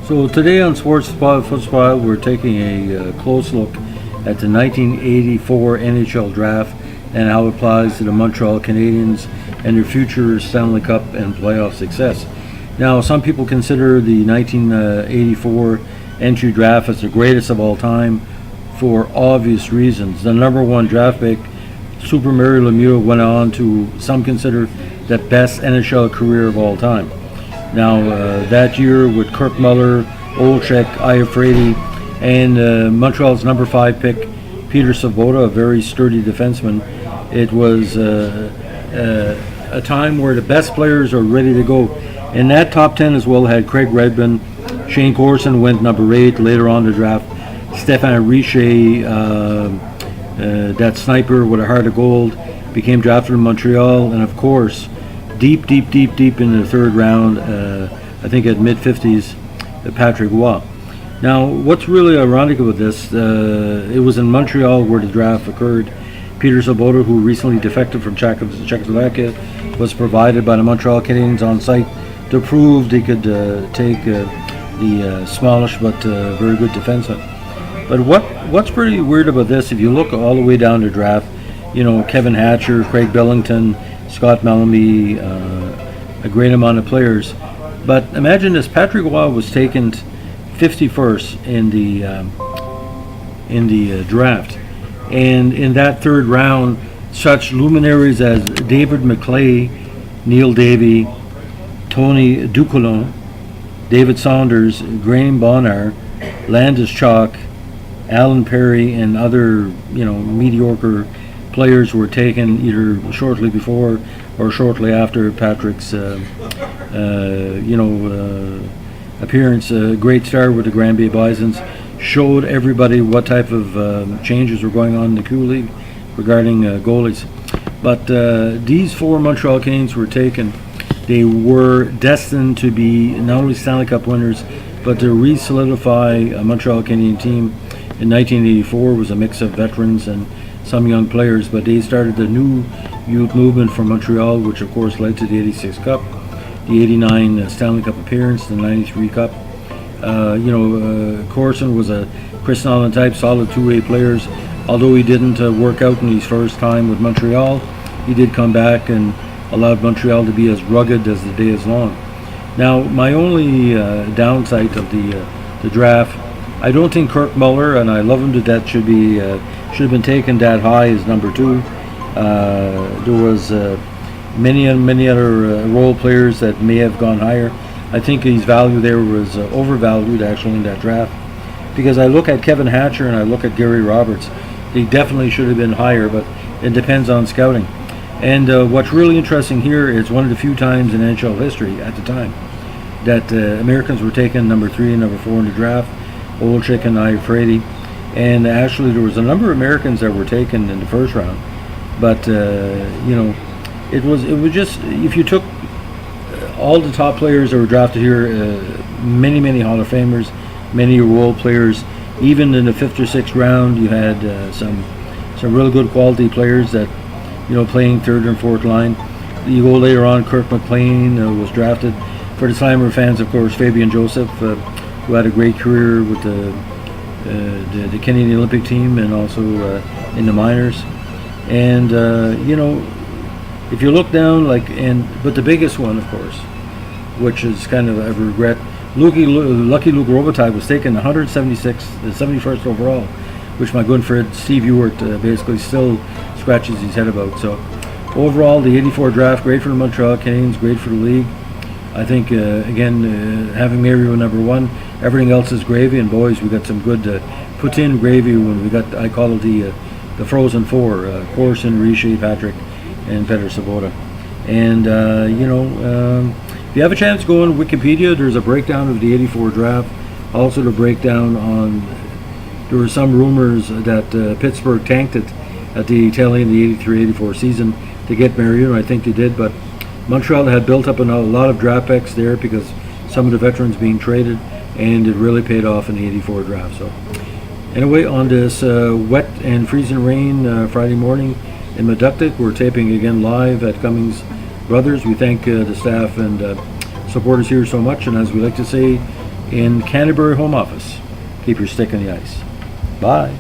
So today on Sports Footspot, we're taking a close look at the 1984 NHL Draft and how it applies to the Montreal Canadiens and their future Stanley Cup and playoff success. Now, some people consider the 1984 entry draft as the greatest of all time for obvious reasons. The number one draft pick, Super Mario Lemieux, went on to some consider the best NHL career of all time. Now, that year with Kirk Muller, Olczyk, Iafrate, and Montreal's number 5 pick, Peter Svoboda, a very sturdy defenseman, it was a time where the best players are ready to go. In that top 10 as well had Craig Redmond, Shane Corson went number 8 later on in the draft, Stéphane Richer, that sniper with a heart of gold, became drafted in Montreal, and of course, deep in the third round, I think at mid-50s, Patrick Roy. Now, what's really ironic about this, it was in Montreal where the draft occurred. Peter Svoboda, who recently defected from Czechoslovakia, was provided by the Montreal Canadiens on site to prove they could take the smallish but very good defenseman. But what's pretty weird about this, if you look all the way down the draft, you know, Kevin Hatcher, Craig Billington, Scott Mellamy, a great amount of players. But imagine this: Patrick Roy was taken 51st in the draft, and in that third round, such luminaries as David McClay, Neil Davey, Tony Ducoulon, David Saunders, Graham Bonnar, Landis Chalk, Alan Perry, and other mediocre players were taken either shortly before or shortly after Patrick's appearance. A great start with the Granby Bisons, showed everybody what type of changes were going on in the Q League regarding goalies. But these 4 Montreal Canadiens were taken. They were destined to be not only Stanley Cup winners, but to re-solidify a Montreal Canadian team in 1984 was a mix of veterans and some young players, but they started the new youth movement for Montreal, which of course led to the 86 Cup, the 89 Stanley Cup appearance, the 93 Cup. Corson was a Chris Nolan type, solid two-way players. Although he didn't work out in his first time with Montreal, he did come back and allowed Montreal to be as rugged as the day is long. Now, my only downside of the draft, I don't think Kirk Muller, and I love him to death, should have been taken that high as number 2. There was many other role players that may have gone higher. I think his value there was overvalued actually in that draft, because I look at Kevin Hatcher and I look at Gary Roberts. They definitely should have been higher, but it depends on scouting. And what's really interesting here is one of the few times in NHL history at the time that Americans were taken number 3 and number 4 in the draft, Olczyk and Iafrate. And actually there was a number of Americans that were taken in the first round. But, it was just, if you took all the top players that were drafted here, many Hall of Famers, many role players, even in the 5th or 6th round, you had some real good quality players that, playing 3rd and 4th line. You go later on, Kirk McLean was drafted. For the Slimer fans, of course, Fabian Joseph, who had a great career with the Canadian Olympic team and also in the minors. And, if you look down, but the biggest one, of course, which is kind of a regret, Lucky Luke Robitaille was taken 71st overall, which my good friend Steve Ewart basically still scratches his head about. So overall, the 84 draft, great for the Montreal Canadiens, great for the league. I think, having Mario number 1, everything else is gravy, and boys, we got some good put-in gravy when we got, I call it the Frozen Four, Corson, Richer, Patrick, and Peter Svoboda. And, if you have a chance, go on Wikipedia. There's a breakdown of the 84 draft. Also the breakdown on, there were some rumors that Pittsburgh tanked it at the tail end of the 83-84 season to get Marion. I think they did, but Montreal had built up a lot of draft picks there because some of the veterans being traded, and it really paid off in the 84 draft. So anyway, on this wet and freezing rain Friday morning in Meductic, we're taping again live at Cummings Brothers. We thank the staff and supporters here so much, and as we like to say, in Canterbury home office. Keep your stick on the ice. Bye.